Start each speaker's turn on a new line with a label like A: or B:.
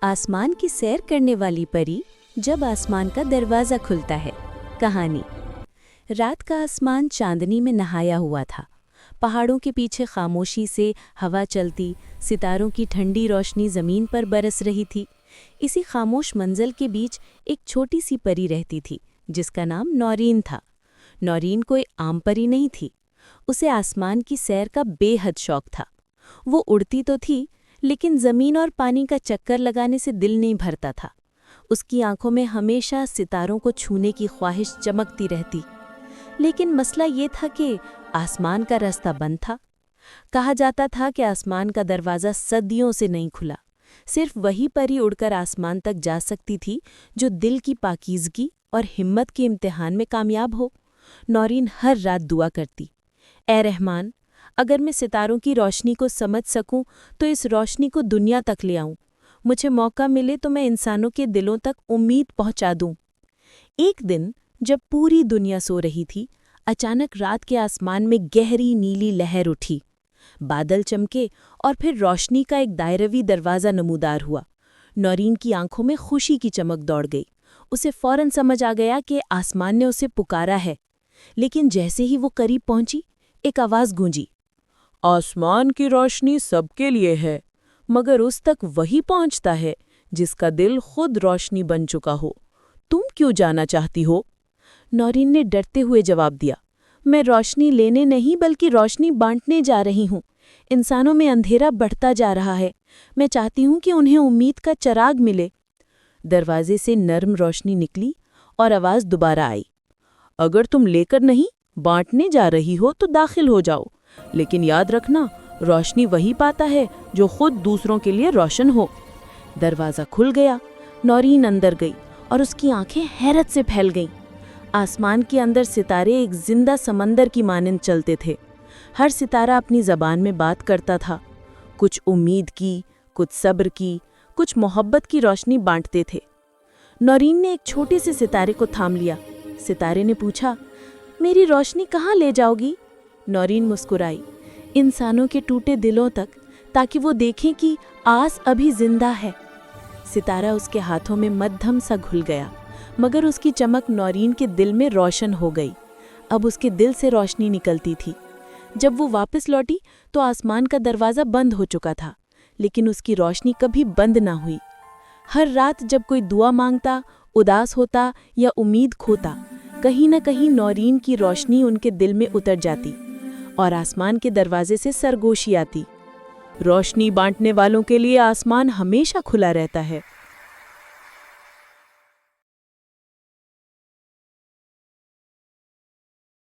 A: आसमान की सैर करने वाली परी जब आसमान का दरवाज़ा खुलता है। कहानी। रात का आसमान चांदनी में नहाया हुआ था। पहाड़ों के पीछे खामोशी से हवा चलती, सितारों की ठंडी रोशनी ज़मीन पर बरस रही थी। इसी खामोश मंज़ल के बीच एक छोटी सी परी रहती थी जिसका नाम नौरीन था। नौरीन कोई आम परी नहीं थी। उसे आसमान की सैर का बेहद शौक था। वो उड़ती तो थी, लेकिन ज़मीन और पानी का चक्कर लगाने से दिल नहीं भरता था। उसकी आंखों में हमेशा सितारों को छूने की ख्वाहिश चमकती रहती। लेकिन मसला ये था कि आसमान का रास्ता बंद था। कहा जाता था कि आसमान का दरवाज़ा सदियों से नहीं खुला। सिर्फ वही परी उड़कर आसमान तक जा सकती थी जो दिल की पाकीज़गी और हिम्मत के इम्तिहान में कामयाब हो। नौरीन हर रात दुआ करती, ए रहमान, अगर मैं सितारों की रोशनी को समझ सकूं तो इस रोशनी को दुनिया तक ले आऊं। मुझे मौका मिले तो मैं इंसानों के दिलों तक उम्मीद पहुंचा दूं। एक दिन जब पूरी दुनिया सो रही थी, अचानक रात के आसमान में गहरी नीली लहर उठी। बादल चमके और फिर रोशनी का एक दायरवी दरवाज़ा नमूदार हुआ। नौरीन की आंखों में खुशी की चमक दौड़ गई। उसे फौरन समझ आ गया कि आसमान ने उसे पुकारा है। लेकिन जैसे ही वो करीब पहुंची, एक आवाज़ गूंजी, आसमान की रोशनी सबके लिए है, मगर उस तक वही पहुंचता है जिसका दिल खुद रोशनी बन चुका हो। तुम क्यों जाना चाहती हो? नौरीन ने डरते हुए जवाब दिया, मैं रोशनी लेने नहीं बल्कि रोशनी बांटने जा रही हूँ। इंसानों में अंधेरा बढ़ता जा रहा है। मैं चाहती हूँ कि उन्हें उम्मीद का चिराग मिले। दरवाजे से नर्म रोशनी निकली और आवाज़ दोबारा आई, अगर तुम लेकर नहीं बांटने जा रही हो तो दाखिल हो जाओ, लेकिन याद रखना, रोशनी वही पाता है जो खुद दूसरों के लिए रोशन हो। दरवाज़ा खुल गया। नौरीन अंदर गई और उसकी आंखें हैरत से फैल गईं। आसमान के अंदर सितारे एक जिंदा समंदर की मानंद चलते थे। हर सितारा अपनी ज़बान में बात करता था। कुछ उम्मीद की, कुछ सब्र की, कुछ मोहब्बत की रोशनी बांटते थे। नौरीन ने एक छोटे से सितारे को थाम लिया। सितारे ने पूछा, मेरी रोशनी कहाँ ले जाओगी? नौरीन मुस्कुराई, इंसानों के टूटे दिलों तक, ताकि वो देखें कि आस अभी जिंदा है। सितारा उसके हाथों में मध्यम सा घुल गया, मगर उसकी चमक नौरीन के दिल में रोशन हो गई। अब उसके दिल से रोशनी निकलती थी। जब वो वापस लौटी तो आसमान का दरवाज़ा बंद हो चुका था, लेकिन उसकी रोशनी कभी बंद ना हुई। हर रात जब कोई दुआ मांगता, उदास होता या उम्मीद खोता, कहीं न कहीं नौरीन की रोशनी उनके दिल में उतर जाती और आसमान के दरवाजे से सरगोशी आती। रोशनी बांटने वालों के लिए आसमान हमेशा खुला रहता है।